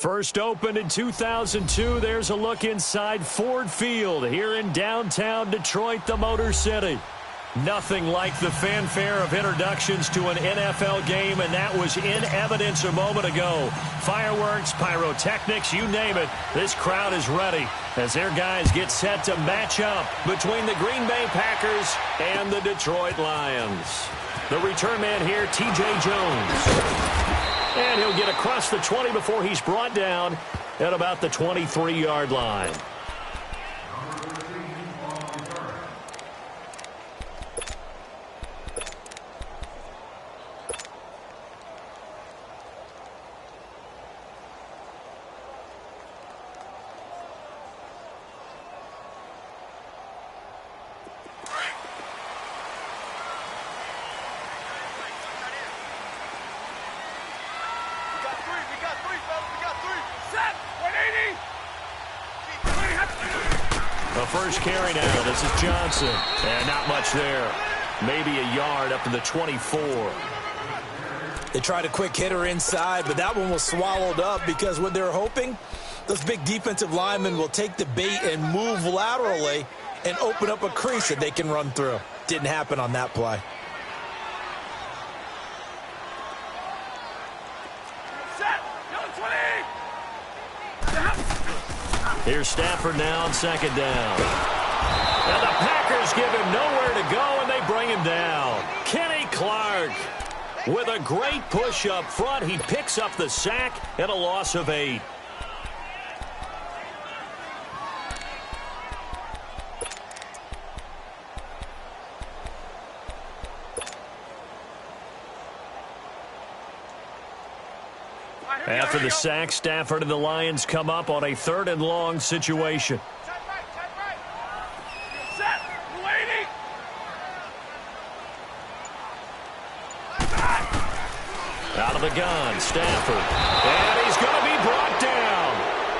First opened in 2002, there's a look inside Ford Field here in downtown Detroit, the Motor City. Nothing like the fanfare of introductions to an NFL game, and that was in evidence a moment ago. Fireworks, pyrotechnics, you name it, this crowd is ready as their guys get set to match up between the Green Bay Packers and the Detroit Lions. The return man here, T.J. Jones. And he'll get across the 20 before he's brought down at about the 23-yard line. The first carry now, this is Johnson. And not much there. Maybe a yard up to the 24. They tried a quick hitter inside, but that one was swallowed up because what they're hoping, those big defensive linemen will take the bait and move laterally and open up a crease that they can run through. Didn't happen on that play. Here's Stafford now on second down. And the Packers give him nowhere to go, and they bring him down. Kenny Clark with a great push up front. He picks up the sack and a loss of 8. After the sack, Stafford and the Lions come up on a 3rd and long situation. Out of the gun, Stafford. And he's going to be brought down.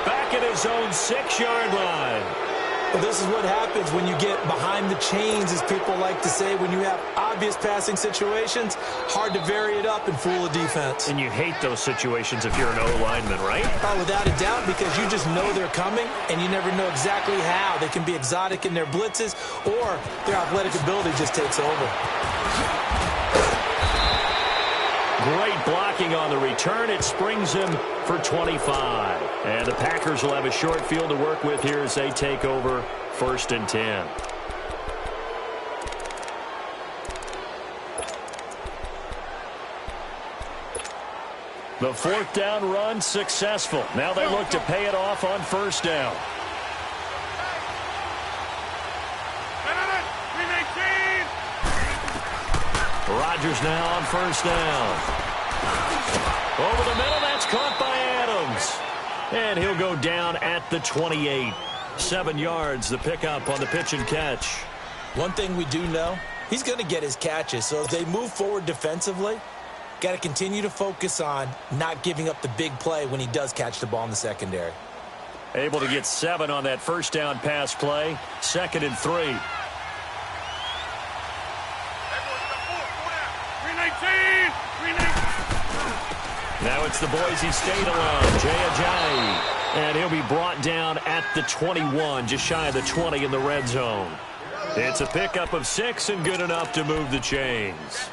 Back at his own 6-yard line. Well, this is what happens when you get behind the chains, as people like to say. When you have obvious passing situations, hard to vary it up and fool a defense. And you hate those situations if you're an O-lineman, right? Oh, without a doubt, because you just know they're coming, and you never know exactly how. They can be exotic in their blitzes, or their athletic ability just takes over. Great blocking on the return. It springs him for 25. And the Packers will have a short field to work with here as they take over 1st and 10. The 4th down run successful. Now they look to pay it off on 1st down. Rodgers now on 1st down. Over the middle, that's caught by Adams. And he'll go down at the 28. 7 yards, the pickup on the pitch and catch. One thing we do know, he's going to get his catches. So as they move forward defensively, got to continue to focus on not giving up the big play when he does catch the ball in the secondary. Able to get 7 on that 1st down pass play. 2nd and 3. Now it's the Boise State alone, Jay Ajayi. And he'll be brought down at the 21, just shy of the 20 in the red zone. It's a pickup of 6 and good enough to move the chains.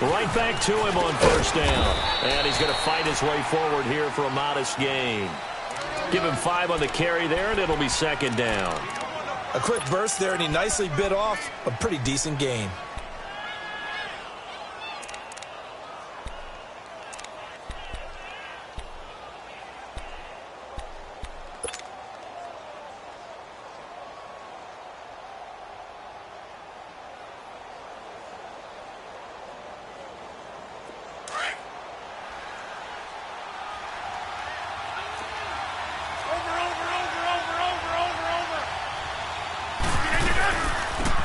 Right back to him on 1st down. And he's going to fight his way forward here for a modest gain. Give him 5 on the carry there, and it'll be 2nd down. A quick burst there, and he nicely bit off a pretty decent gain. Over.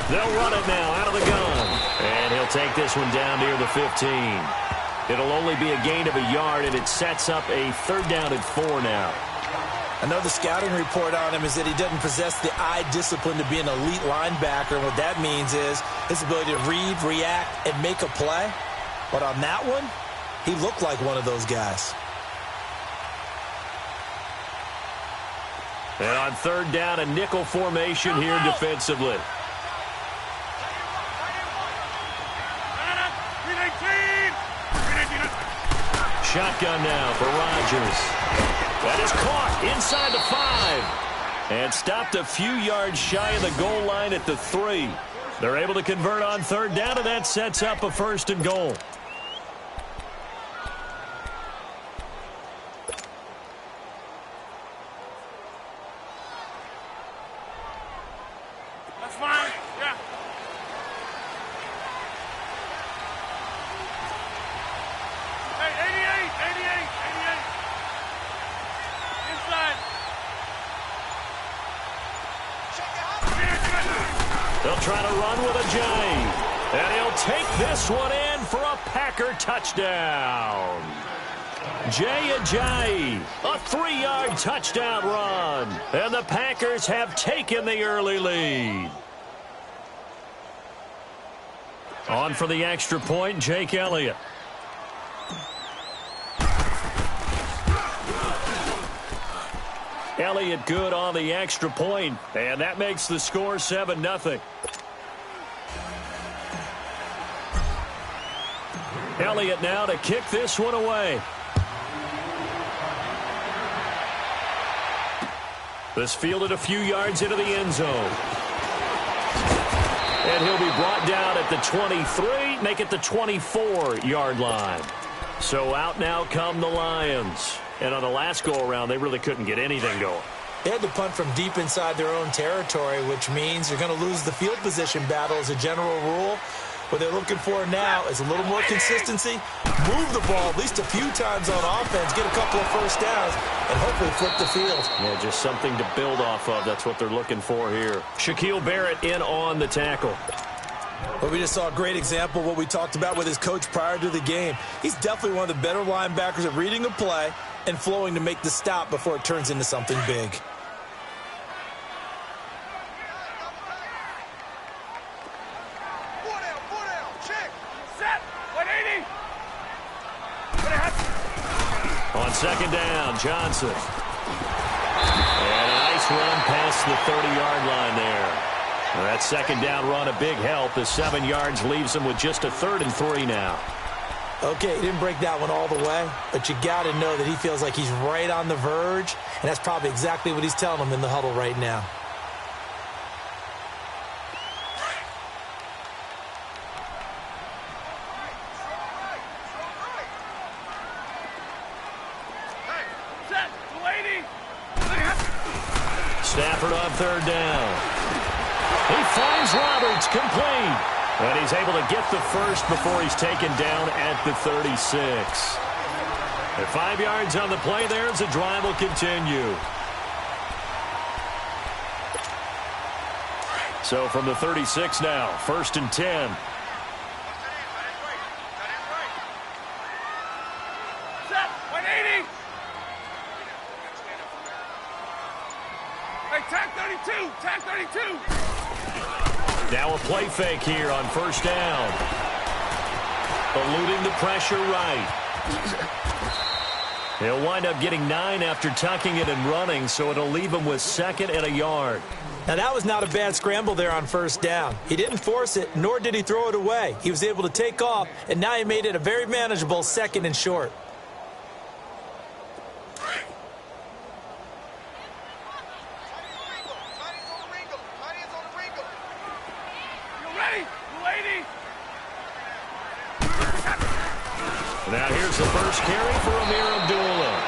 They'll run it now out of the gun. And he'll take this one down near the 15. It'll only be a gain of a yard, and it sets up a 3rd down and 4 now. Another scouting report on him is that he doesn't possess the eye discipline to be an elite linebacker. And what that means is his ability to read, react, and make a play. But on that one, he looked like one of those guys. And on 3rd down, a nickel formation here defensively. Shotgun now for Rodgers. That is caught inside the 5. And stopped a few yards shy of the goal line at the 3. They're able to convert on 3rd down, and that sets up a 1st and goal. That's fine. Yeah. Hey, 88. Inside. They'll try to run with a J. And he'll take this one in for a Packer touchdown. Jay Ajayi, a 3-yard touchdown run. And the Packers have taken the early lead. On for the extra point, Jake Elliott. Elliott good on the extra point, and that makes the score 7-0. Elliott now to kick this one away. This fielded a few yards into the end zone. And he'll be brought down at the 23, make it the 24-yard line. So out now come the Lions. And on the last go-around, they really couldn't get anything going. They had to punt from deep inside their own territory, which means you're going to lose the field position battle as a general rule. What they're looking for now is a little more consistency, move the ball at least a few times on offense, get a couple of first downs, and hopefully flip the field. Yeah, just something to build off of. That's what they're looking for here. Shaquille Barrett in on the tackle. But we just saw a great example of what we talked about with his coach prior to the game. He's definitely one of the better linebackers at reading a play and flowing to make the stop before it turns into something big. On 2nd down, Johnson. And a nice run past the 30-yard line there. Well, that 2nd down run a big help. The 7 yards leaves him with just a 3rd and 3 now. Okay, he didn't break that one all the way, but you got to know that he feels like he's right on the verge, and that's probably exactly what he's telling them in the huddle right now. Stafford on 3rd down. He finds Roberts complete. And he's able to get the first before he's taken down at the 36. At 5 yards on the play there as the drive will continue. So from the 36 now, 1st and 10. Set, 180. Hey, tag 32, tag 32. Now a play fake here on 1st down. Eluding the pressure right. He'll wind up getting 9 after tucking it and running, so it'll leave him with 2nd and a yard. Now, that was not a bad scramble there on 1st down. He didn't force it, nor did he throw it away. He was able to take off, and now he made it a very manageable 2nd and short. Now here's the first carry for Amir Abdullah.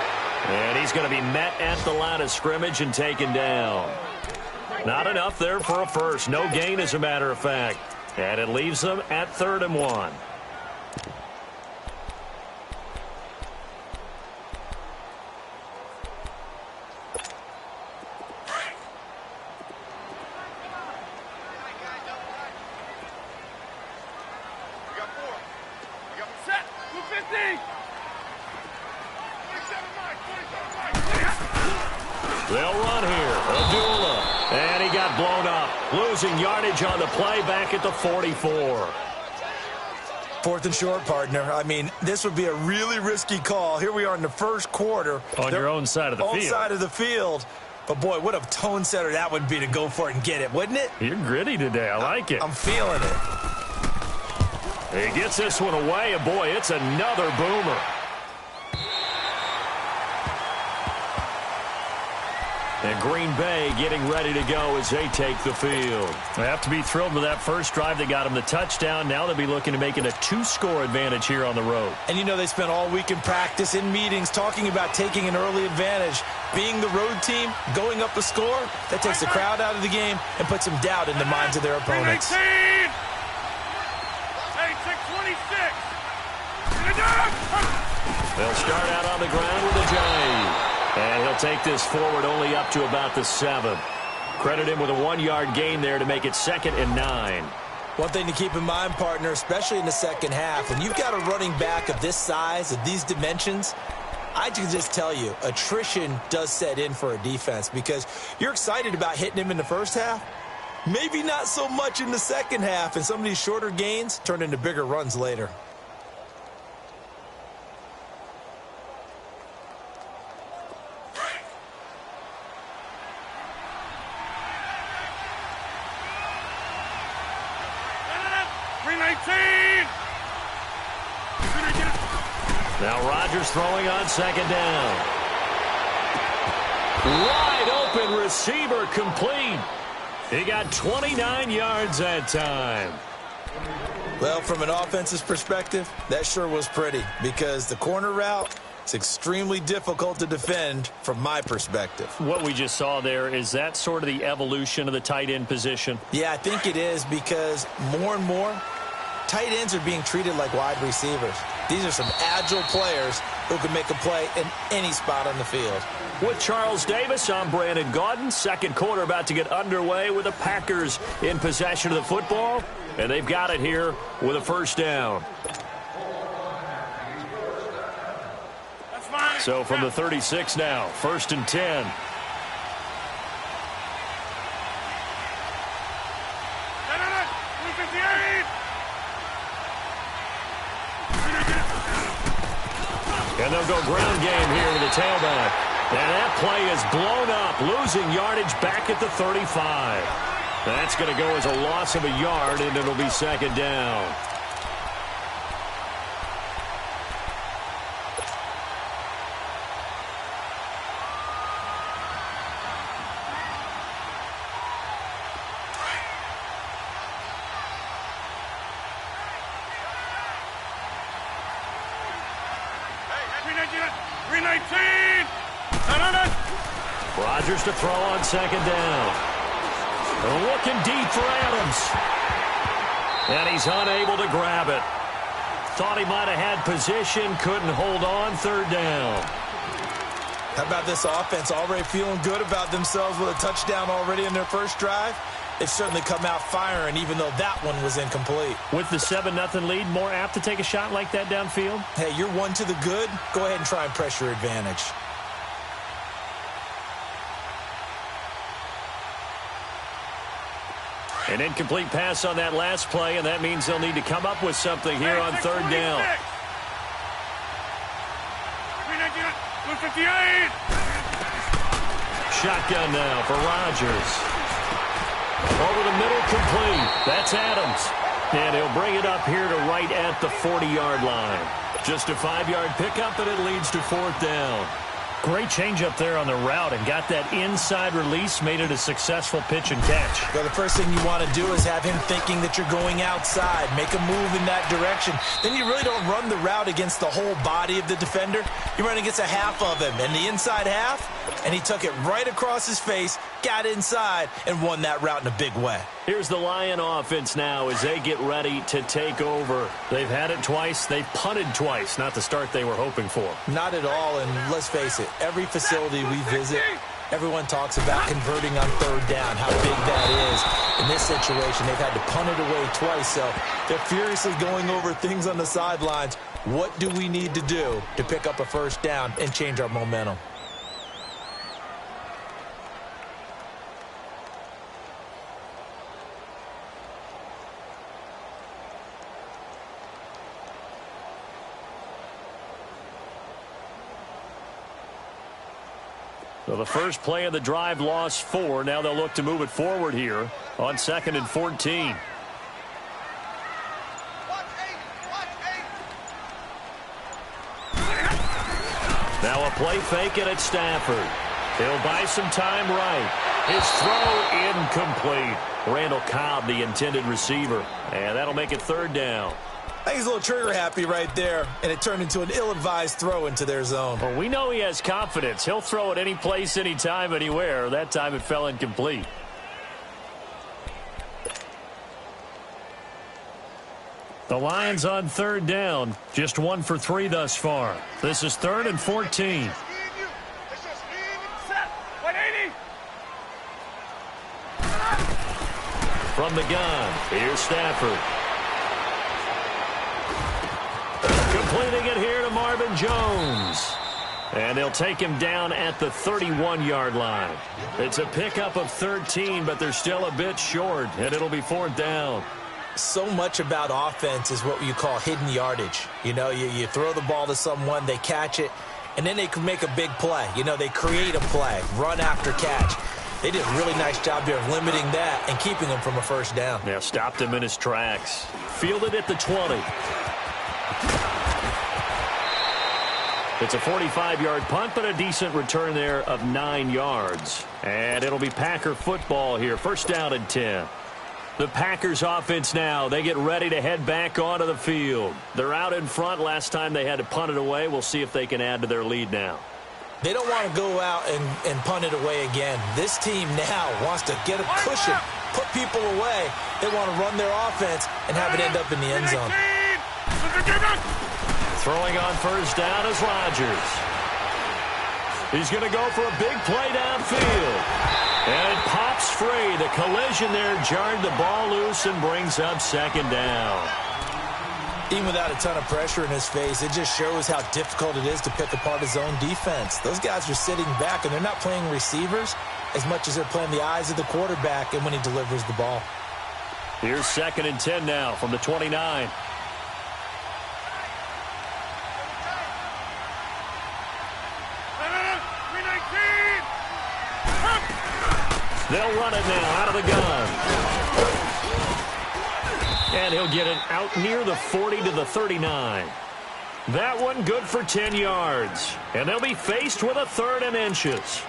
And he's going to be met at the line of scrimmage and taken down. Not enough there for a first. No gain, as a matter of fact. And it leaves them at 3rd and 1. They'll run here. Abdullah. And he got blown up. Losing yardage on the play back at the 44. 4th and short, partner. I mean, this would be a really risky call. Here we are in the first quarter. On your own side of the field. Own side of the field. But, boy, what a tone setter that would be to go for it and get it, wouldn't it? You're gritty today. I like it. I'm feeling it. He gets this one away, and, boy, it's another boomer. And Green Bay getting ready to go as they take the field. They have to be thrilled with that first drive. They got him the touchdown. Now they'll be looking to make it a 2-score advantage here on the road. And, you know, they spent all week in practice, in meetings, talking about taking an early advantage. Being the road team, going up a score, that takes the crowd out of the game and puts some doubt in the minds of their opponents. 319! Hey, 626! They'll start out on the ground with a J. And he'll take this forward only up to about the 7. Credit him with a 1-yard gain there to make it 2nd and 9. One thing to keep in mind, partner, especially in the second half, when you've got a running back of this size, of these dimensions, I can just tell you, attrition does set in for a defense because you're excited about hitting him in the first half. Maybe not so much in the second half, and some of these shorter gains turn into bigger runs later. Now Rodgers throwing on 2nd down. Wide open receiver complete. He got 29 yards that time. Well, from an offensive perspective, that sure was pretty because the corner route is extremely difficult to defend from my perspective. What we just saw there, is that sort of the evolution of the tight end position? Yeah, I think it is because more and more, tight ends are being treated like wide receivers. These are some agile players who can make a play in any spot on the field. With Charles Davis, I'm Brandon Gaudin. Second quarter about to get underway with the Packers in possession of the football. And they've got it here with a 1st down. So from the 36 now, 1st and 10. And they'll go ground game here with the tailback. And that play is blown up, losing yardage back at the 35. That's going to go as a loss of a yard, and it'll be 2nd down. Rodgers to throw on 2nd down. Looking deep for Adams. And he's unable to grab it. Thought he might have had position, couldn't hold on, 3rd down. How about this offense already feeling good about themselves with a touchdown already in their first drive? They've certainly come out firing, even though that one was incomplete. With the 7-0 lead, more apt to take a shot like that downfield? Hey, you're one to the good. Go ahead and try and press your advantage. An incomplete pass on that last play, and that means they'll need to come up with something here on 3rd down. Shotgun now for Rodgers. Over the middle, complete. That's Adams. And he'll bring it up here to right at the 40-yard line. Just a 5-yard pickup, and it leads to 4th down. Great change up there on the route and got that inside release, made it a successful pitch and catch. Well, the first thing you want to do is have him thinking that you're going outside, make a move in that direction. Then you really don't run the route against the whole body of the defender. You run against a half of him, and the inside half, and he took it right across his face, got inside, and won that route in a big way. Here's the Lion offense now as they get ready to take over. They've had it twice. They've punted twice. Not the start they were hoping for. Not at all, and let's face it, every facility we visit, everyone talks about converting on 3rd down, how big that is. In this situation, they've had to punt it away twice, so they're furiously going over things on the sidelines. What do we need to do to pick up a first down and change our momentum? So the first play of the drive lost 4. Now they'll look to move it forward here on 2nd and 14. Now a play fake it at Stafford. He'll buy some time right. His throw incomplete. Randall Cobb, the intended receiver. And that'll make it 3rd down. I think he's a little trigger happy right there, and it turned into an ill-advised throw into their zone. Well, we know he has confidence. He'll throw it any place, anytime, anywhere. That time it fell incomplete. The Lions on 3rd down. Just 1 for 3 thus far. This is 3rd and 14. From the gun, here's Stafford. Completing it here to Marvin Jones. And they'll take him down at the 31-yard line. It's a pickup of 13, but they're still a bit short, and it'll be 4th down. So much about offense is what you call hidden yardage. You know, you throw the ball to someone, they catch it, and then they can make a big play. You know, they create a play, run after catch. They did a really nice job there of limiting that and keeping him from a first down. Yeah, stopped him in his tracks. Fielded at the 20. It's a 45-yard punt, but a decent return there of 9 yards. And it'll be Packer football here. 1st down and 10. The Packers offense now. They get ready to head back onto the field. They're out in front. Last time they had to punt it away. We'll see if they can add to their lead now. They don't want to go out and punt it away again. This team now wants to get a cushion, put people away. They want to run their offense and have it end up in the end zone. Throwing on 1st down is Rodgers. He's going to go for a big play downfield. And it pops free. The collision there jarred the ball loose and brings up 2nd down. Even without a ton of pressure in his face, it just shows how difficult it is to pick apart his own defense. Those guys are sitting back, and they're not playing receivers as much as they're playing the eyes of the quarterback and when he delivers the ball. Here's 2nd and 10 now from the 29. They'll run it now out of the gun. And he'll get it out near the 40 to the 39. That one good for 10 yards. And they'll be faced with a 3rd and inches.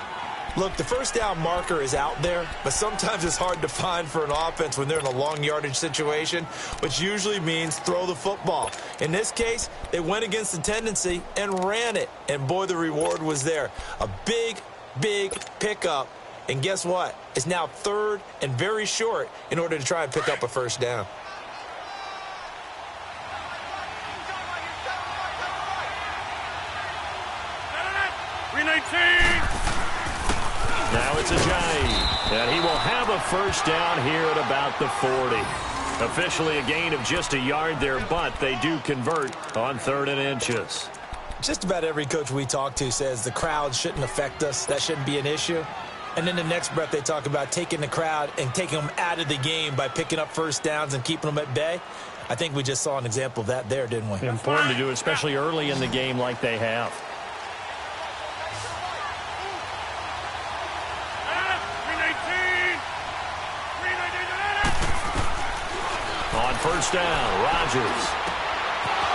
Look, the 1st down marker is out there, but sometimes it's hard to find for an offense when they're in a long yardage situation, which usually means throw the football. In this case, they went against the tendency and ran it. And boy, the reward was there. A big, big pickup. And guess what? It's now 3rd and very short in order to try and pick up a 1st down. Now it's Ajayi, and he will have a 1st down here at about the 40. Officially a gain of just a yard there, but they do convert on 3rd and inches. Just about every coach we talk to says the crowd shouldn't affect us. That shouldn't be an issue. And then the next breath they talk about taking the crowd and taking them out of the game by picking up 1st downs and keeping them at bay. I think we just saw an example of that there, didn't we? Important to do, especially early in the game like they have. On 1st down, Rodgers.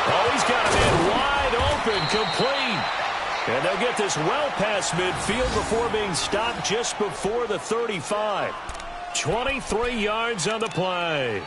Oh, he's got him in wide open, complete. And they'll get this well past midfield before being stopped just before the 35. 23 yards on the play.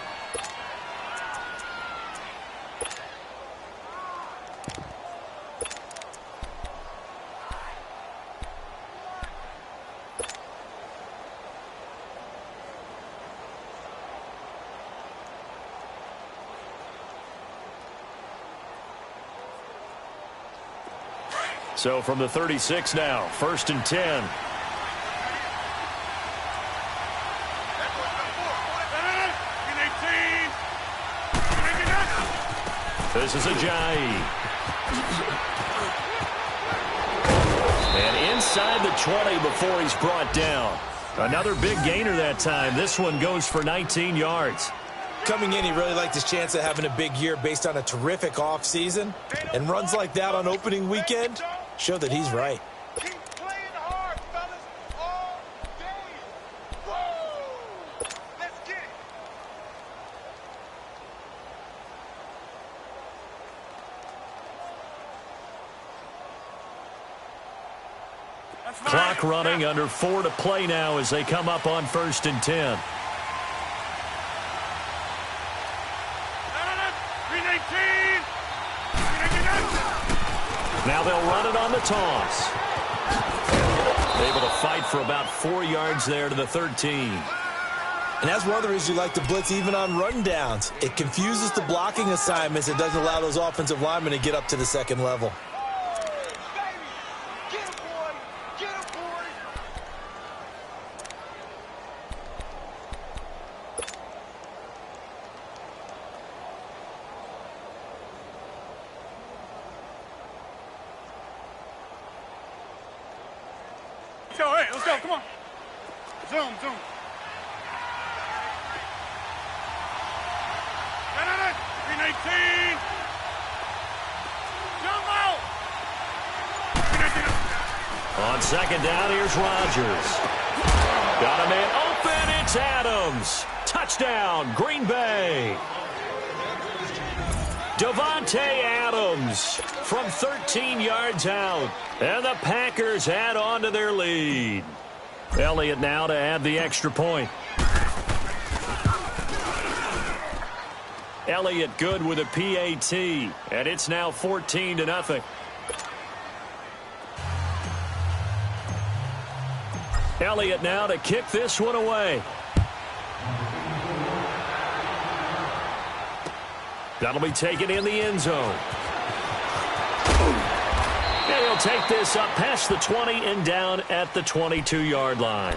So from the 36 now, 1st and 10. This is Ajayi. And inside the 20 before he's brought down. Another big gainer that time. This one goes for 19 yards. Coming in, he really liked his chance of having a big year based on a terrific offseason. And runs like that on opening weekend show that he's right. Keep playing hard, fellas, all day. Whoa! Let's get it. Clock running, under 4 to play now as they come up on 1st and 10. 319. Now they'll run it on the toss. Able to fight for about 4 yards there to the 13. And that's one of the reasons you like to blitz even on rundowns. It confuses the blocking assignments. It doesn't allow those offensive linemen to get up to the second level. Let's go, come on. Zoom. 319. Jump out. 319. On second down, here's Rodgers. Got a man open, it's Adams. Touchdown, Green Bay. Davante Adams from 13 yards out. And the Packers add on to their lead. Elliott now to add the extra point. Elliott good with a PAT. And it's now 14-0. Elliott now to kick this one away. That'll be taken in the end zone. And he'll take this up past the 20 and down at the 22-yard line.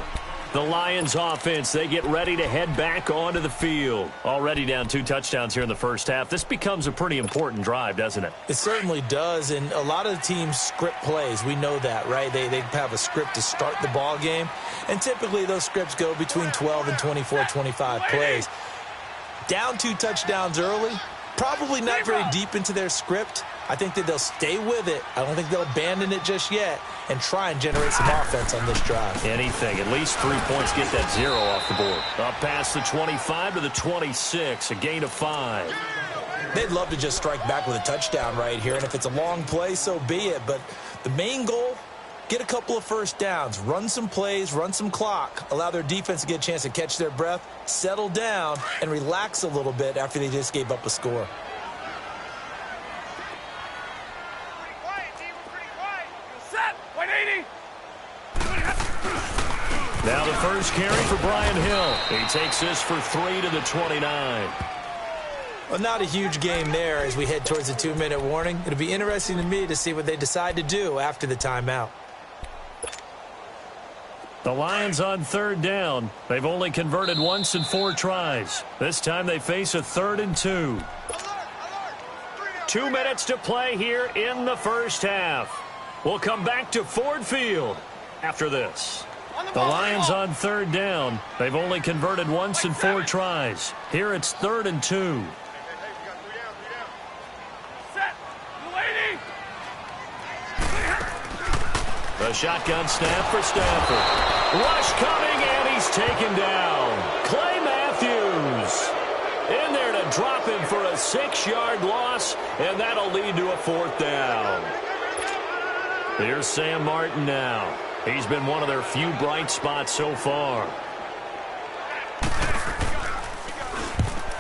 The Lions offense, they get ready to head back onto the field. Already down 2 touchdowns here in the first half. This becomes a pretty important drive, doesn't it? It certainly does, and a lot of the teams script plays. We know that, right? They have a script to start the ball game, and typically those scripts go between 12 and 24, 25 plays. Down 2 touchdowns early, probably not very deep into their script. I think that they'll stay with it. I don't think they'll abandon it just yet and try and generate some offense on this drive. Anything. At least 3 points. Get that 0 off the board. Up past the 25 to the 26. A gain of 5. They'd love to just strike back with a touchdown right here. And if it's a long play, so be it. But the main goal, get a couple of first downs. Run some plays, run some clock. Allow their defense to get a chance to catch their breath, settle down, and relax a little bit after they just gave up a score. Now the first carry for Brian Hill. He takes this for 3 to the 29. Well, not a huge game there as we head towards the 2-minute warning. It'll be interesting to me to see what they decide to do after the timeout. The Lions on 3rd down. They've only converted once in 4 tries. This time they face a 3rd and 2. 2 minutes to play here in the first half. We'll come back to Ford Field after this. The Lions on 3rd down. They've only converted once in 4 tries. Here it's 3rd and 2. The shotgun snap for Stafford. Rush coming, and he's taken down. Clay Matthews in there to drop him for a 6-yard loss, and that'll lead to a 4th down. Here's Sam Martin now. He's been one of their few bright spots so far.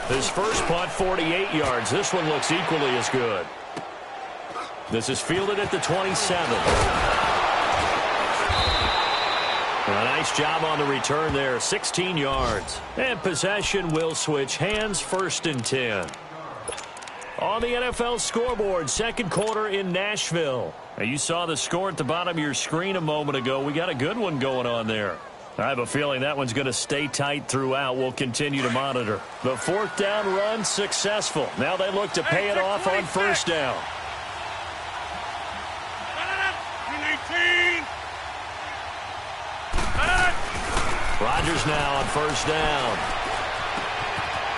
His first punt, 48 yards. This one looks equally as good. This is fielded at the 27. A nice job on the return there, 16 yards. And possession will switch hands, 1st and 10. On the NFL scoreboard, 2nd quarter in Nashville. Now, you saw the score at the bottom of your screen a moment ago. We got a good one going on there. I have a feeling that one's going to stay tight throughout. We'll continue to monitor. The fourth down run successful. Now they look to pay it off on first down. Rodgers now on first down.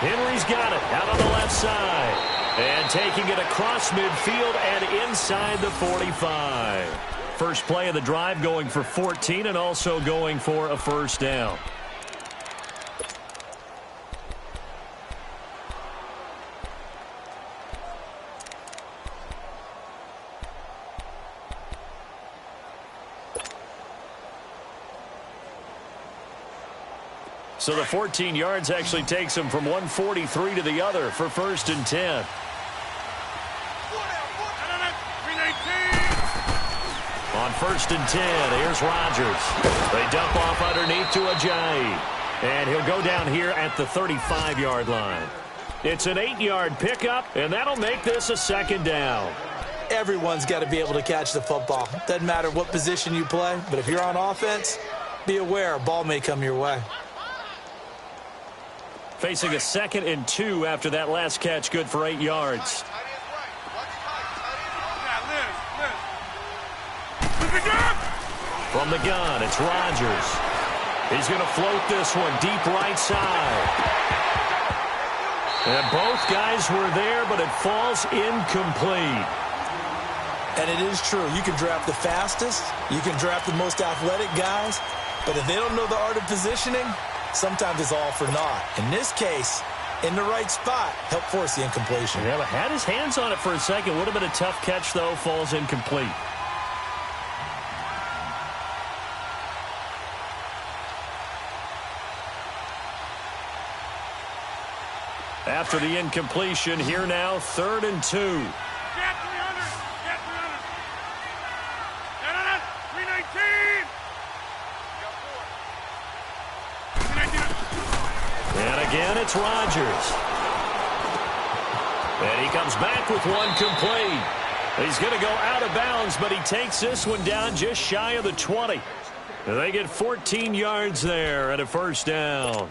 Henry's got it out on the left side. And taking it across midfield and inside the 45. First play of the drive going for 14 and also going for a first down. So the 14 yards actually takes him from 143 to the other for first and 10. On first and 10, here's Rodgers. They dump off underneath to Ajayi. And he'll go down here at the 35-yard line. It's an 8-yard pickup, and that'll make this a second down. Everyone's got to be able to catch the football. Doesn't matter what position you play, but if you're on offense, be aware a ball may come your way. Facing a 2nd and 2 after that last catch, good for 8 yards. From the gun, it's Rodgers. He's going to float this one deep right side. And both guys were there, but it falls incomplete. And it is true. You can draft the fastest. You can draft the most athletic guys. But if they don't know the art of positioning, sometimes it's all for naught. In this case, in the right spot, help force the incompletion. Yeah, but had his hands on it for a second. Would have been a tough catch, though. Falls incomplete. After the incompletion, here now, 3rd and 2. Get 300. Get 300. 319. And again, it's Rodgers. And he comes back with one complete. He's going to go out of bounds, but he takes this one down just shy of the 20. And they get 14 yards there at a first down.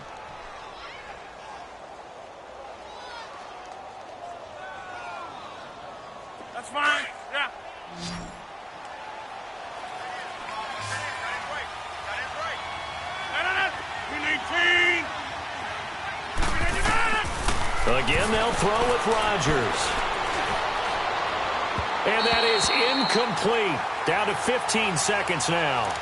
That's fine. Yeah. Again, they'll throw with Rodgers. And that is incomplete. Down to 15 seconds now.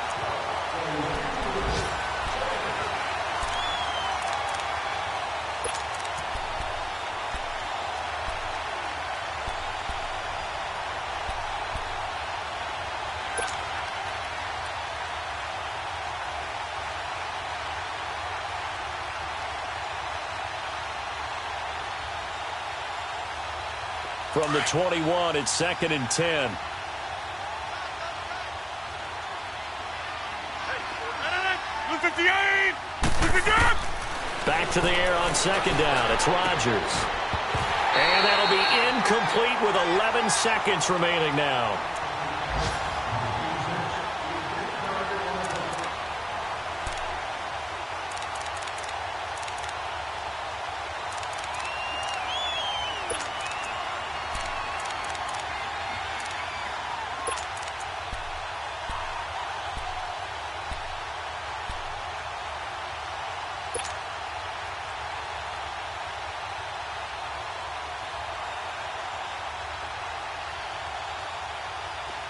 From the 21, it's 2nd and 10. Back to the air on 2nd down. It's Rodgers. And that'll be incomplete with 11 seconds remaining now.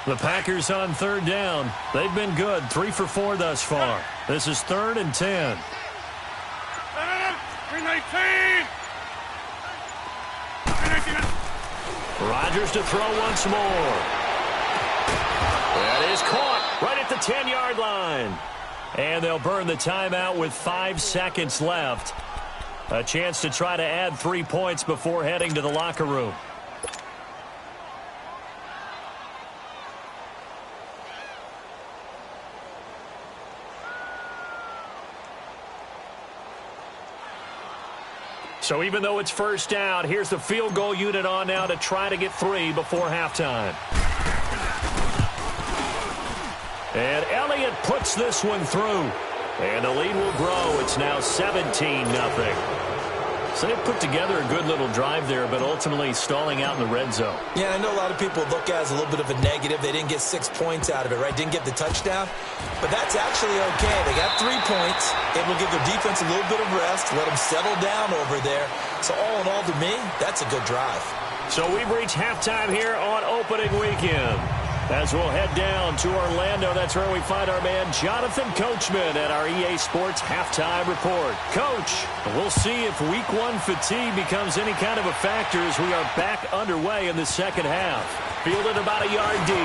The Packers on 3rd down. They've been good, 3 for 4 thus far. This is 3rd and 10. 319. Rodgers to throw once more. That is caught right at the 10-yard line. And they'll burn the timeout with 5 seconds left. A chance to try to add 3 points before heading to the locker room. So even though it's first down, here's the field goal unit on now to try to get 3 before halftime. And Elliott puts this one through. And the lead will grow. It's now 17-0. So they put together a good little drive there, but ultimately stalling out in the red zone. Yeah, I know a lot of people look at it as a little bit of a negative. They didn't get 6 points out of it, right? Didn't get the touchdown. But that's actually okay. They got 3 points. Able to give their defense a little bit of rest, let them settle down over there. So all in all, to me, that's a good drive. So we've reached halftime here on opening weekend. As we'll head down to Orlando, that's where we find our man Jonathan Coachman at our EA Sports Halftime Report. Coach, we'll see if Week 1 fatigue becomes any kind of a factor as we are back underway in the second half. Fielded about a yard deep.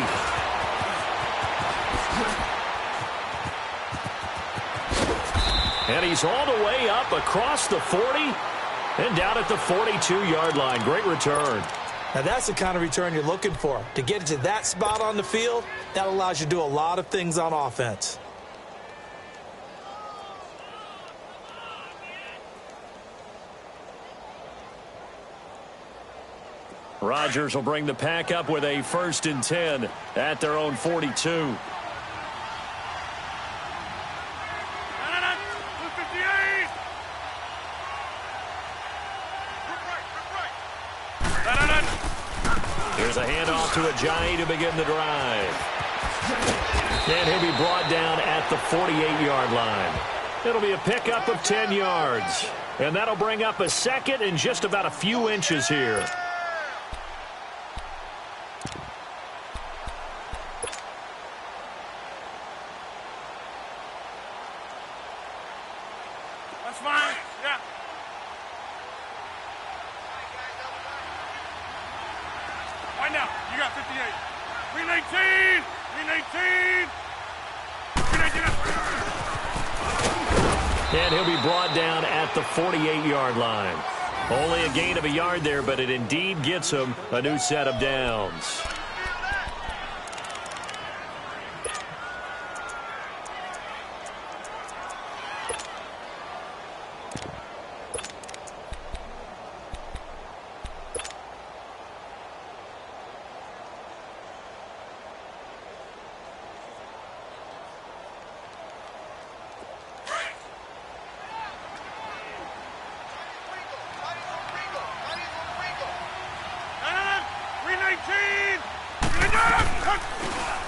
And he's all the way up across the 40 and down at the 42-yard line. Great return. Now, that's the kind of return you're looking for. To get to that spot on the field, that allows you to do a lot of things on offense. Rodgers will bring the pack up with a 1st and 10 at their own 42. Here's a handoff to Ajayi to begin the drive. And he'll be brought down at the 48-yard line. It'll be a pickup of 10 yards. And that'll bring up a 2nd and just about a few inches here. That's fine. Yeah. Right now, you got 58. 319! 319! 319! And he'll be brought down at the 48-yard line. Only a gain of a yard there, but it indeed gets him a new set of downs.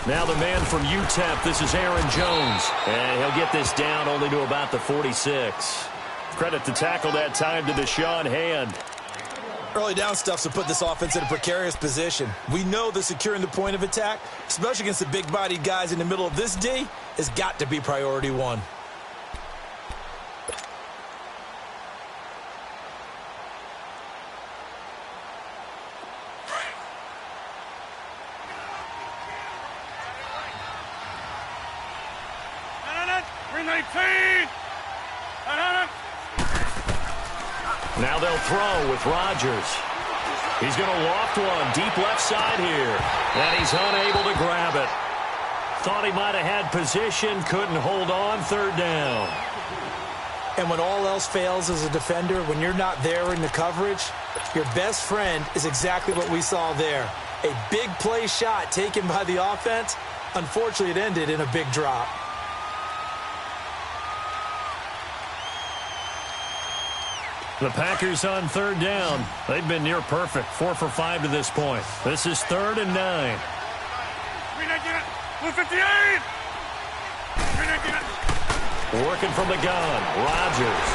Now the man from UTEP, this is Aaron Jones. And he'll get this down only to about the 46. Credit the tackle that time to Deshaun Hand. Early down stuffs will put this offense in a precarious position. We know that securing the point of attack, especially against the big-bodied guys in the middle of this D, has got to be priority 1. Now they'll throw with Rodgers. He's going to loft one deep left side here. And he's unable to grab it. Thought he might have had position, couldn't hold on, 3rd down. And when all else fails as a defender, when you're not there in the coverage, your best friend is exactly what we saw there. A big play shot taken by the offense. Unfortunately, it ended in a big drop. The Packers on 3rd down. They've been near perfect, 4 for 5 to this point. This is 3rd and 9. 58! Working from the gun, Rodgers.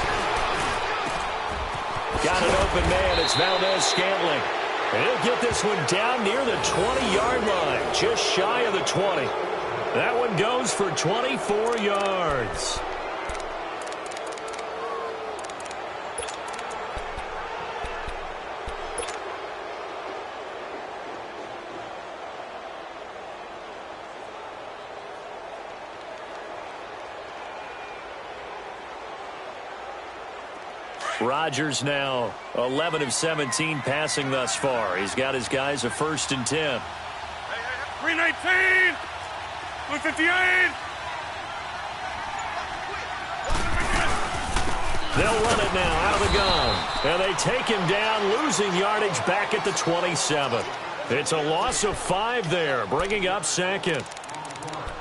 Got an open man, it's Valdez-Scantling. And he'll get this one down near the 20-yard line, just shy of the 20. That one goes for 24 yards. Rodgers now 11 of 17 passing thus far. He's got his guys a 1st and 10. 319! 158! They'll run it now out of the gun. And they take him down, losing yardage back at the 27. It's a loss of 5 there, bringing up 2nd.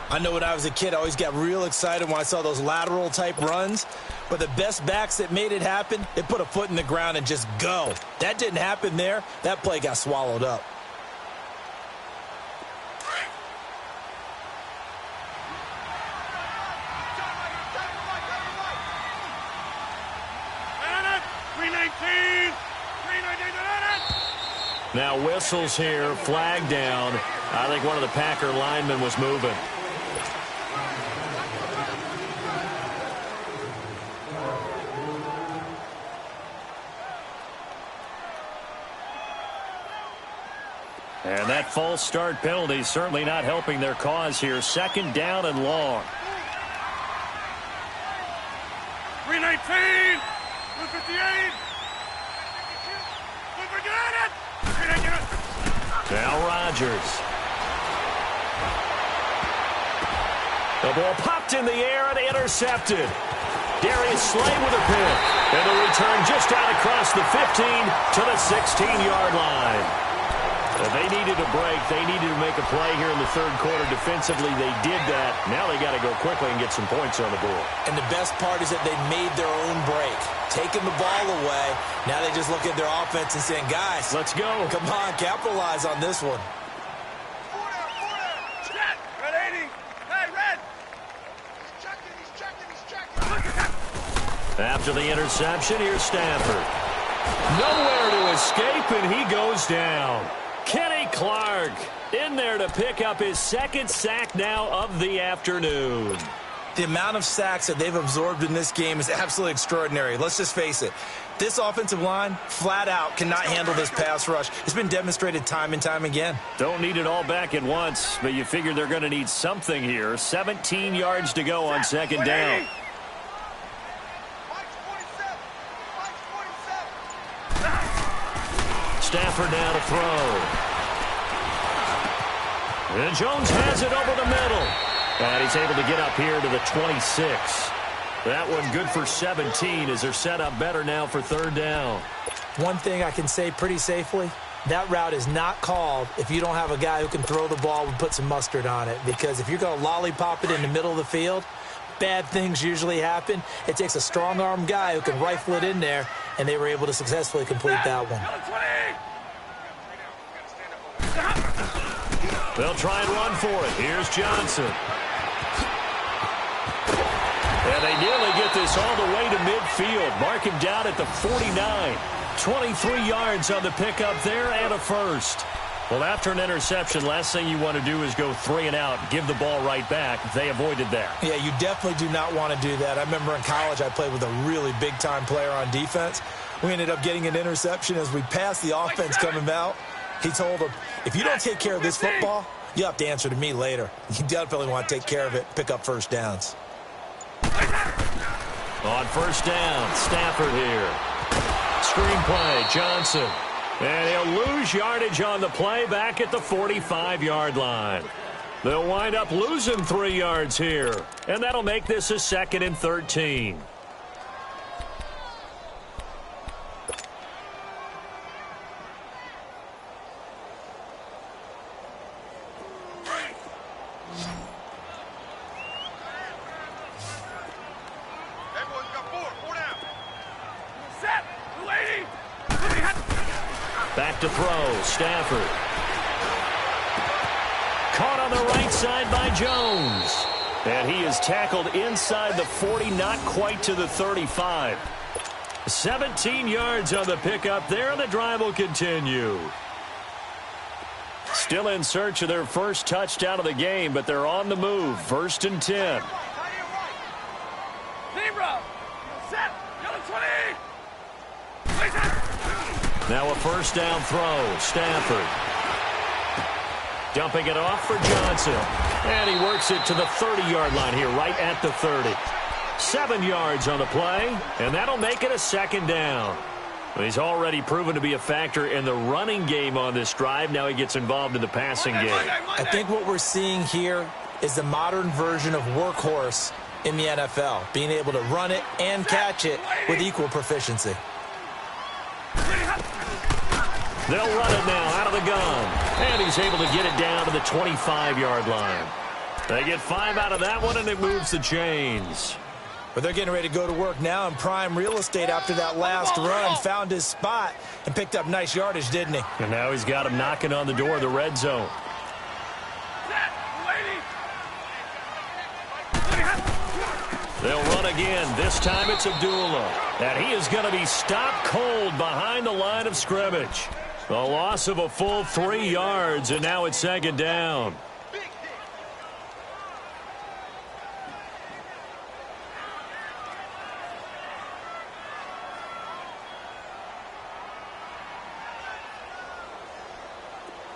I know when I was a kid, I always got real excited when I saw those lateral type runs. But the best backs that made it happen, they put a foot in the ground and just go. That didn't happen there. That play got swallowed up. Now whistles here, flag down. I think one of the Packer linemen was moving. And that false start penalty certainly not helping their cause here. Second down and long. 319, 258. Now Rodgers. The ball popped in the air and intercepted. Darius Slay with a pick. And the return just out across the 15 to the 16-yard line. They needed a break. They needed to make a play here in the third quarter. Defensively, they did that. Now they got to go quickly and get some points on the board. And the best part is that they made their own break. Taking the ball away. Now they just look at their offense and saying, guys, let's go. Come on, capitalize on this one. Red 80. Hey, Red. He's checking. After the interception, here's Stafford. Nowhere to escape, and he goes down. Kenny Clark in there to pick up his second sack now of the afternoon. The amount of sacks that they've absorbed in this game is absolutely extraordinary. Let's just face it. This offensive line, flat out, cannot handle this pass rush. It's been demonstrated time and time again. Don't need it all back at once, but you figure they're going to need something here. 17 yards to go on second down. Stafford now to throw. And Jones has it over the middle. And he's able to get up here to the 26. That one good for 17 as they're set up better now for third down. One thing I can say pretty safely, that route is not called if you don't have a guy who can throw the ball and put some mustard on it. Because if you're going to lollipop it in the middle of the field, bad things usually happen. It takes a strong-arm guy who can rifle it in there, and they were able to successfully complete that one. They'll try and run for it. Here's Johnson. And they nearly get this all the way to midfield. Mark him down at the 49. 23 yards on the pickup there and a first. Well, after an interception, last thing you want to do is go 3 and out, give the ball right back. They avoided that. Yeah, you definitely do not want to do that. I remember in college I played with a really big-time player on defense. We ended up getting an interception as we passed the offense coming out. He told him, if you don't take care of this football, you have to answer to me later. You definitely want to take care of it, pick up first downs. On first down, Stafford here. Screenplay, Johnson. And he'll lose yardage on the play back at the 45-yard line. They'll wind up losing 3 yards here. And that'll make this a 2nd and 13. Back to throw, Stafford. Caught on the right side by Jones. And he is tackled inside the 40, not quite to the 35. 17 yards on the pickup there, and the drive will continue. Still in search of their first touchdown of the game, but they're on the move. 1st and 10. Now a first down throw. Stafford. Dumping it off for Johnson. And he works it to the 30-yard line here, right at the 30. 7 yards on the play, and that'll make it a 2nd down. He's already proven to be a factor in the running game on this drive. Now he gets involved in the passing game. I think what we're seeing here is the modern version of workhorse in the NFL, being able to run it and catch it with equal proficiency. They'll run it now out of the gun. And he's able to get it down to the 25-yard line. They get 5 out of that one, and it moves the chains. But they're getting ready to go to work now in prime real estate after that last run. Found his spot and picked up nice yardage, didn't he? And now he's got him knocking on the door of the red zone. They'll run again. This time it's Abdullah. And he is going to be stopped cold behind the line of scrimmage. A loss of a full 3 yards, and now it's second down.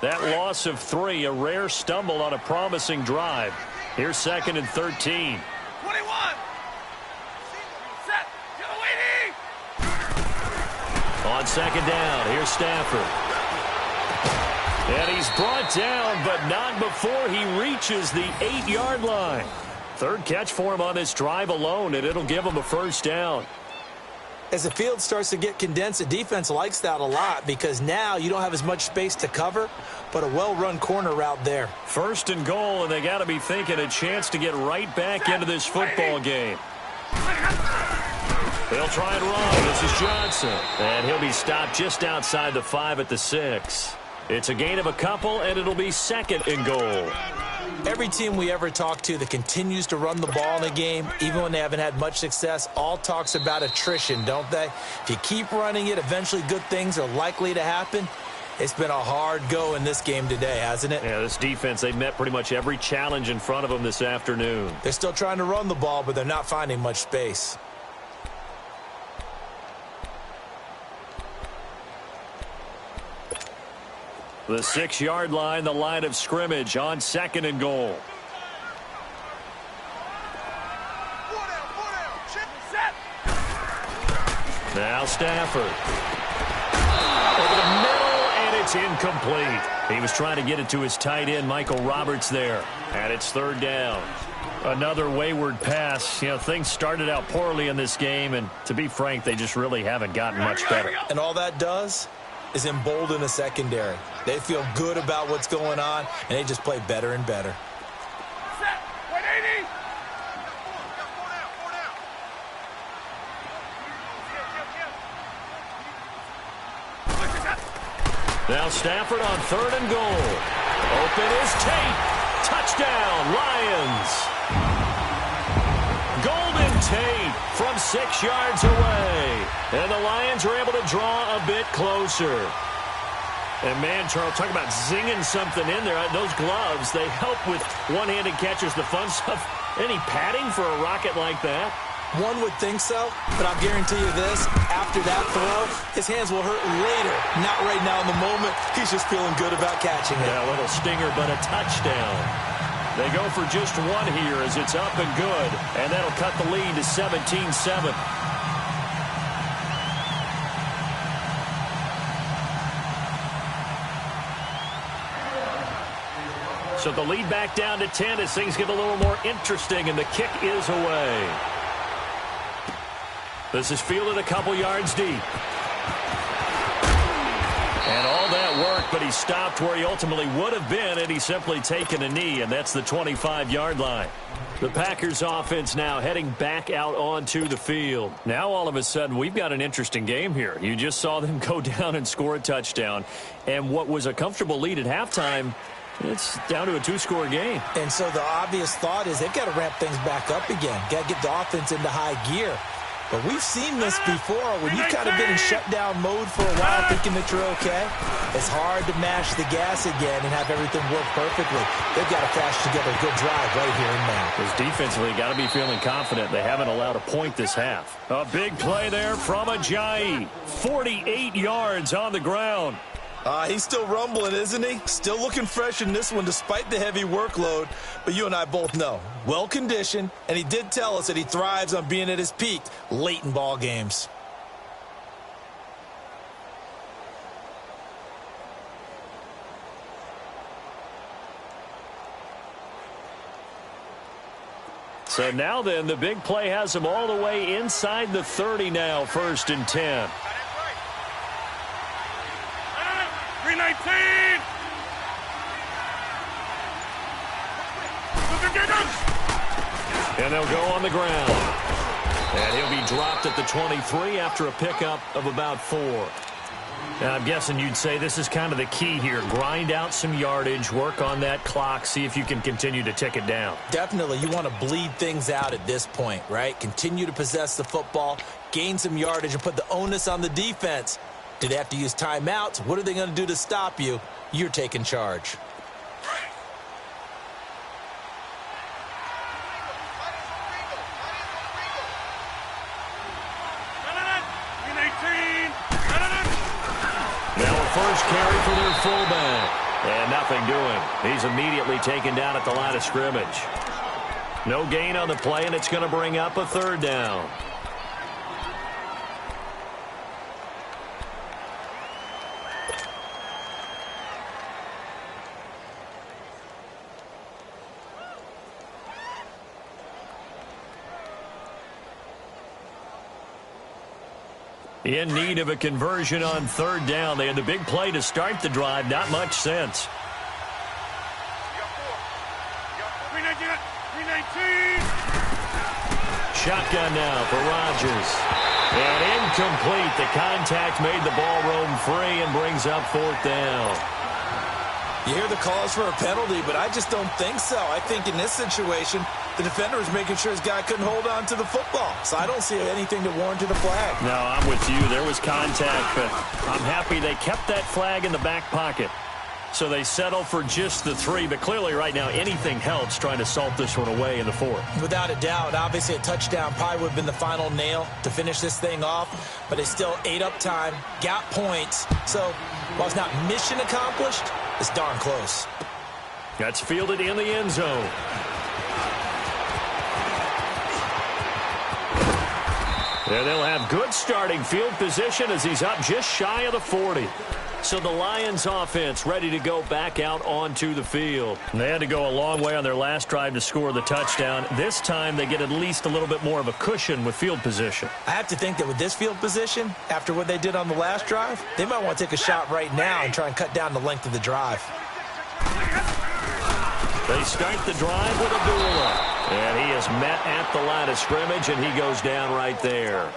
That loss of 3, a rare stumble on a promising drive. Here's second and 13. 21. Set. Get away, On second down, here's Stafford. And he's brought down, but not before he reaches the 8-yard line. Third catch for him on this drive alone, and it'll give him a first down. As the field starts to get condensed, the defense likes that a lot because now you don't have as much space to cover, but a well-run corner route there. First and goal, and they got to be thinking a chance to get right back into this football game. They'll try and run. This is Johnson. And he'll be stopped just outside the 5 at the 6. It's a gain of a couple, and it'll be second and goal. Every team we ever talk to that continues to run the ball in a game, even when they haven't had much success, all talks about attrition, don't they? If you keep running it, eventually good things are likely to happen. It's been a hard go in this game today, hasn't it? Yeah, this defense, they've met pretty much every challenge in front of them this afternoon. They're still trying to run the ball, but they're not finding much space. The 6-yard line, the line of scrimmage on second and goal. Now Stafford. Over the middle, and it's incomplete. He was trying to get it to his tight end, Michael Roberts, there. And it's third down. Another wayward pass. You know, things started out poorly in this game, and to be frank, they just really haven't gotten much better. And all that does is embolden the secondary. They feel good about what's going on, and they just play better and better. Set. 180. Now Stafford on third and goal. Open is Tate. Touchdown, Lions. Golden Tate from 6 yards away. And the Lions are able to draw a bit closer. And, man, Charles, talk about zinging something in there. Those gloves, they help with one-handed catches, the fun stuff. Any padding for a rocket like that? One would think so, but I'll guarantee you this. After that throw, his hands will hurt later. Not right now in the moment. He's just feeling good about catching it. Yeah, a little stinger, but a touchdown. They go for just one here as it's up and good. And that'll cut the lead to 17-7. So the lead back down to 10 as things get a little more interesting, and the kick is away. This is fielded a couple yards deep. And all that worked, but he stopped where he ultimately would have been, and he's simply taken a knee, and that's the 25-yard line. The Packers offense now heading back out onto the field. Now all of a sudden we've got an interesting game here. You just saw them go down and score a touchdown, and what was a comfortable lead at halftime, it's down to a 2-score game. And so the obvious thought is they've got to ramp things back up again. Got to get the offense into high gear. But we've seen this before when you've kind of been in shutdown mode for a while thinking that you're okay. It's hard to mash the gas again and have everything work perfectly. They've got to crash together a good drive right here and now. Because defensively, got to be feeling confident. They haven't allowed a point this half. A big play there from Ajayi. 48 yards on the ground. He's still rumbling, isn't he? Still looking fresh in this one despite the heavy workload. But you and I both know, well-conditioned, and he did tell us that he thrives on being at his peak late in ball games. So now then, the big play has him all the way inside the 30 now, 1st and 10. 319. And they'll go on the ground. And he'll be dropped at the 23 after a pickup of about 4. Now, I'm guessing you'd say this is kind of the key here. Grind out some yardage, work on that clock, see if you can continue to tick it down. Definitely. You want to bleed things out at this point, right? Continue to possess the football, gain some yardage, and put the onus on the defense. Do they have to use timeouts? What are they going to do to stop you? You're taking charge. Now a first carry for their fullback. And nothing doing. He's immediately taken down at the line of scrimmage. No gain on the play, and it's going to bring up a 3rd down. In need of a conversion on 3rd down. They had the big play to start the drive. Not much sense. Shotgun now for Rodgers. And incomplete. The contact made the ball roam free and brings up 4th down. You hear the calls for a penalty, but I just don't think so. I think in this situation, the defender was making sure his guy couldn't hold on to the football. So I don't see anything to warrant a flag. No, I'm with you. There was contact, but I'm happy they kept that flag in the back pocket. So they settle for just the 3, but clearly right now anything helps trying to salt this one away in the 4th. Without a doubt, obviously a touchdown probably would have been the final nail to finish this thing off, but it's still ate up time, got points. So while it's not mission accomplished, it's darn close. That's fielded in the end zone. And they'll have good starting field position as he's up just shy of the 40. So the Lions offense ready to go back out onto the field. And they had to go a long way on their last drive to score the touchdown. This time they get at least a little bit more of a cushion with field position. I have to think that with this field position, after what they did on the last drive, they might want to take a shot right now and try and cut down the length of the drive. They start the drive with a duel. And he is met at the line of scrimmage, and he goes down right there.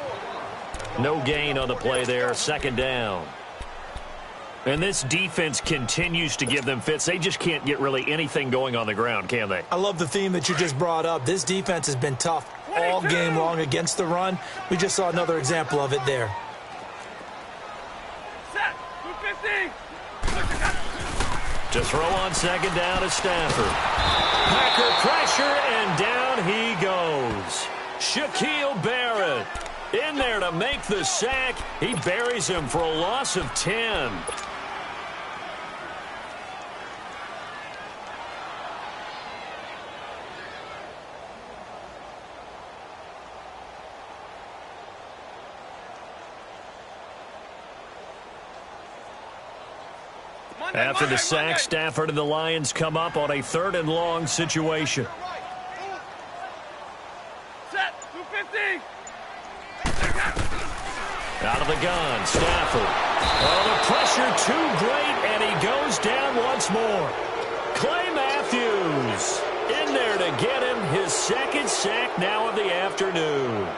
No gain on the play there, 2nd down. And this defense continues to give them fits. They just can't get really anything going on the ground, can they? I love the theme that you just brought up. This defense has been tough all game long against the run. We just saw another example of it there. To throw on 2nd down is Stafford. Packer pressure, and down he goes. Shaquille Barrett in there to make the sack. He buries him for a loss of 10. After the sack, Stafford and the Lions come up on a 3rd and long situation. Set, 250. Out of the gun, Stafford. Oh, the pressure too great, and he goes down once more. Clay Matthews in there to get him his 2nd sack now of the afternoon.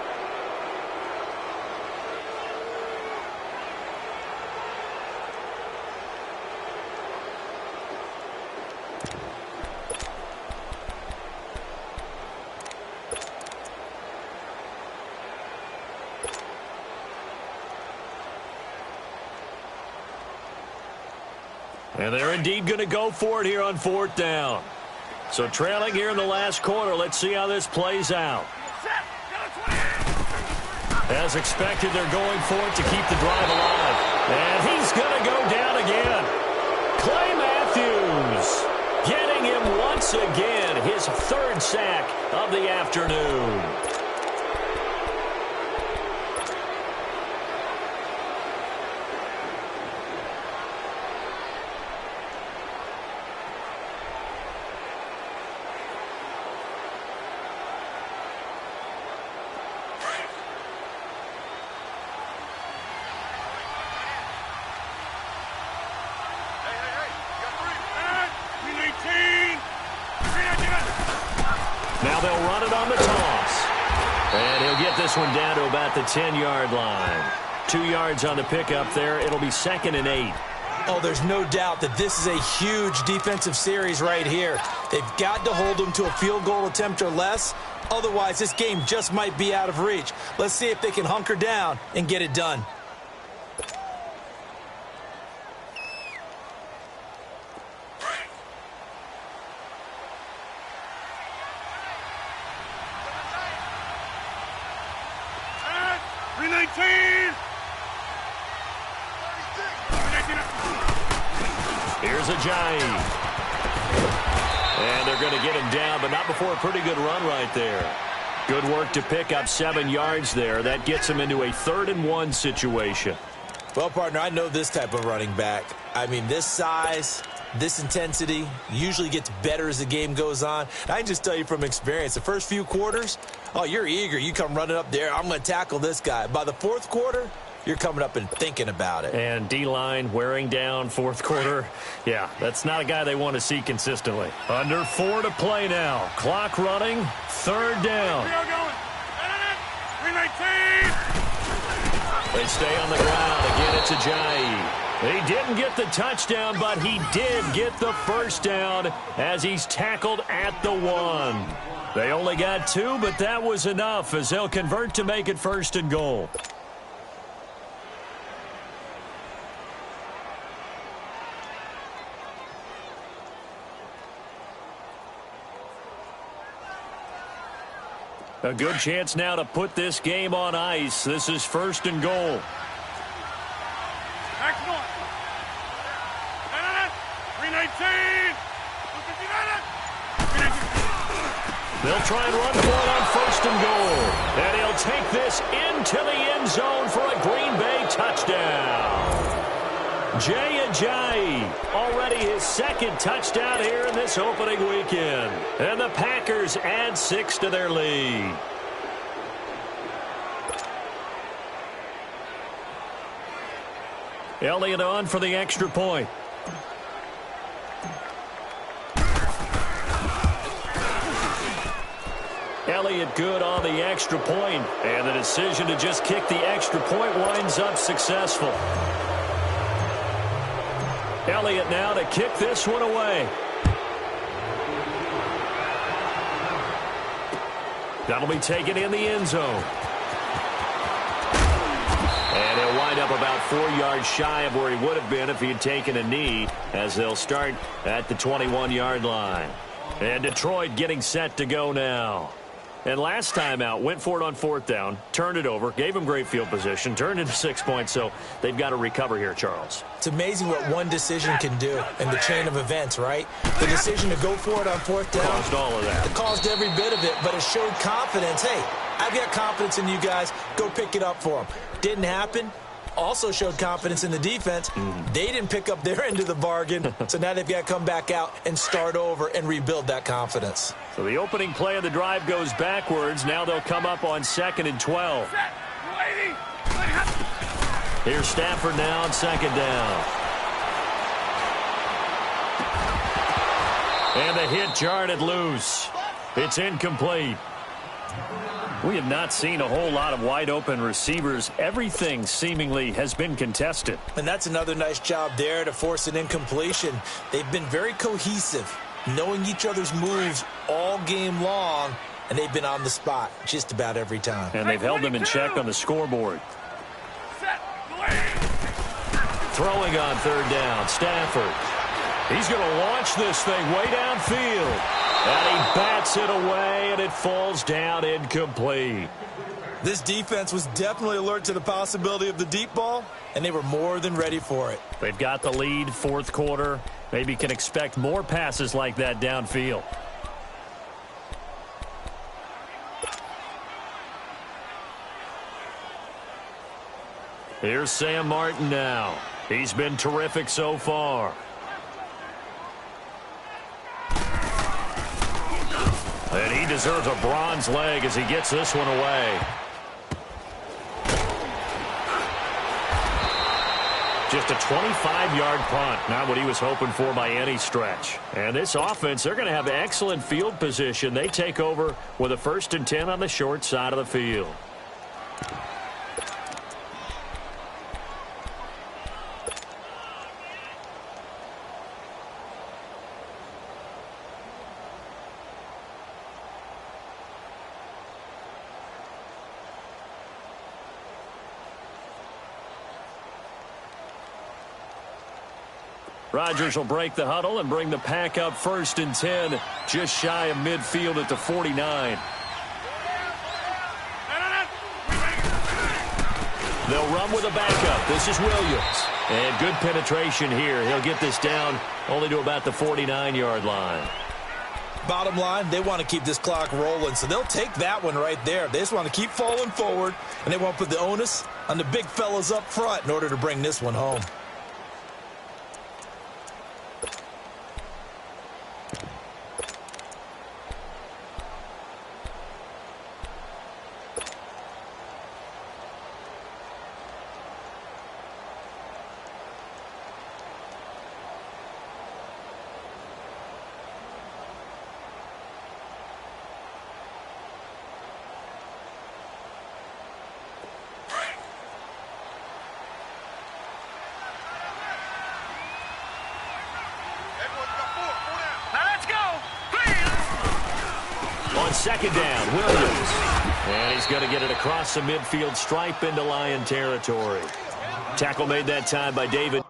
And they're indeed going to go for it here on 4th down. So trailing here in the last quarter, let's see how this plays out. As expected, they're going for it to keep the drive alive. And he's going to go down again. Clay Matthews getting him once again, his 3rd sack of the afternoon. Now they'll run it on the toss. And he'll get this one down to about the 10-yard line. 2 yards on the pickup there. It'll be 2nd and 8. Oh, there's no doubt that this is a huge defensive series right here. They've got to hold them to a field goal attempt or less. Otherwise, this game just might be out of reach. Let's see if they can hunker down and get it done. Here's Ajayi. And they're going to get him down, but not before a pretty good run right there. Good work to pick up 7 yards there. That gets him into a 3rd and 1 situation. Well, partner, I know this type of running back. I mean, this size, this intensity usually gets better as the game goes on. I can just tell you from experience, the first few quarters, oh, you're eager. You come running up there, I'm going to tackle this guy. By the 4th quarter, you're coming up and thinking about it. And D-line wearing down 4th quarter. Yeah, that's not a guy they want to see consistently. Under 4 to play now. Clock running. 3rd down. They stay on the ground. Again, it's Ajayi. He didn't get the touchdown, but he did get the first down as he's tackled at the 1. They only got 2, but that was enough as they'll convert to make it 1st and goal. A good chance now to put this game on ice. This is 1st and goal. They'll try and run for it on 1st and goal. And he'll take this into the end zone for a Green Bay touchdown. Jay Ajayi, already his 2nd touchdown here in this opening weekend. And the Packers add 6 to their lead. Elliott on for the extra point. Elliott good on the extra point, and the decision to just kick the extra point winds up successful. Elliott now to kick this one away. That'll be taken in the end zone. And he'll wind up about 4 yards shy of where he would have been if he had taken a knee, as they'll start at the 21-yard line. And Detroit getting set to go now. And last time out, went for it on 4th down, turned it over, gave him great field position, turned into 6 points, so they've got to recover here, Charles. It's amazing what one decision can do in the chain of events, right? The decision to go for it on 4th down. Caused all of that. It caused every bit of it, but it showed confidence. Hey, I've got confidence in you guys. Go pick it up for them. Didn't happen. Also showed confidence in the defense. They didn't pick up their end of the bargain, so now they've got to come back out and start over and rebuild that confidence. So the opening play of the drive goes backwards. Now they'll come up on 2nd and 12. Here's Stafford now on 2nd down. And the hit jarred it loose. It's incomplete. We have not seen a whole lot of wide-open receivers. Everything seemingly has been contested. And that's another nice job there to force an incompletion. They've been very cohesive, knowing each other's moves all game long, and they've been on the spot just about every time. And they've held them in check on the scoreboard. Throwing on 3rd down, Stafford. He's going to launch this thing way downfield. And he bats it away, and it falls down incomplete. This defense was definitely alert to the possibility of the deep ball, and they were more than ready for it. They've got the lead, 4th quarter. Maybe can expect more passes like that downfield. Here's Sam Martin now. He's been terrific so far. And he deserves a bronze leg as he gets this one away. Just a 25-yard punt, not what he was hoping for by any stretch. And this offense, they're going to have excellent field position. They take over with a 1st and 10 on the short side of the field. Rodgers will break the huddle and bring the pack up 1st and 10, just shy of midfield at the 49. They'll run with a backup. This is Williams. And good penetration here. He'll get this down only to about the 49-yard line. Bottom line, they want to keep this clock rolling, so they'll take that one right there. They just want to keep falling forward, and they want to put the onus on the big fellas up front in order to bring this one home. Second down, Williams. And he's going to get it across the midfield stripe into Lion territory. Tackle made that time by David.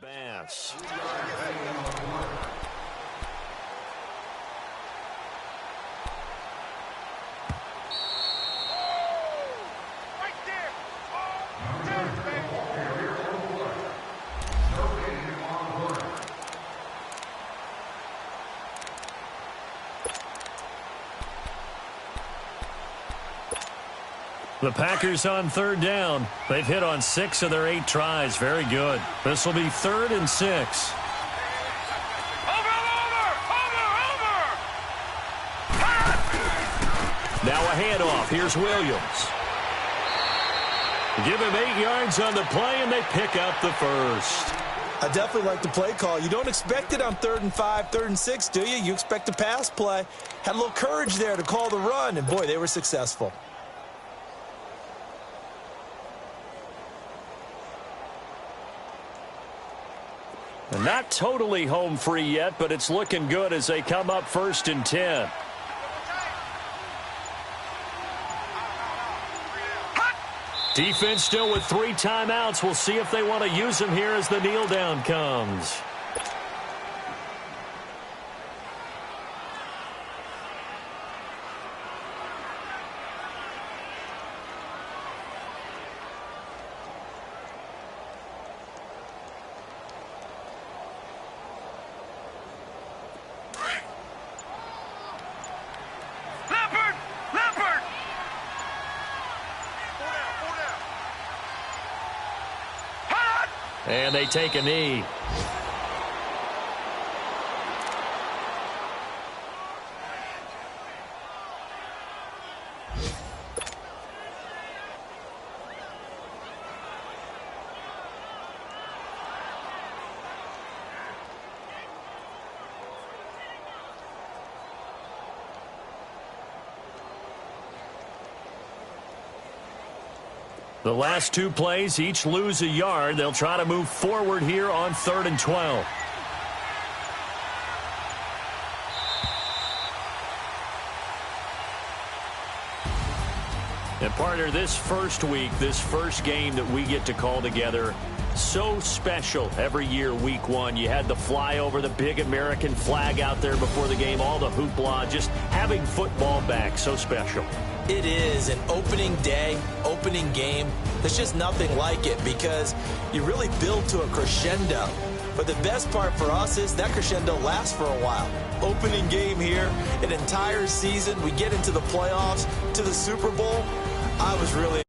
Bass. Right there. Oh, there, baby. The Packers on 3rd down. They've hit on 6 of their 8 tries. Very good. This will be 3rd and 6. Over! Now a handoff. Here's Williams. Give him 8 yards on the play, and they pick up the first. I definitely like the play call. You don't expect it on 3rd and 5, 3rd and 6, do you? You expect a pass play. Had a little courage there to call the run, and boy, they were successful. And not totally home free yet, but it's looking good as they come up 1st and 10. Defense still with 3 timeouts. We'll see if they want to use them here as the kneel down comes. And they take a knee. The last 2 plays, each lose a yard. They'll try to move forward here on 3rd and 12. And Partner, this first week, this first game that we get to call together, so special every year, week one. You had the flyover, the big American flag out there before the game, all the hoopla, just having football back, so special. It is an opening day, opening game. There's just nothing like it because you really build to a crescendo. But the best part for us is that crescendo lasts for a while. Opening game here, an entire season. We get into the playoffs, to the Super Bowl. I was really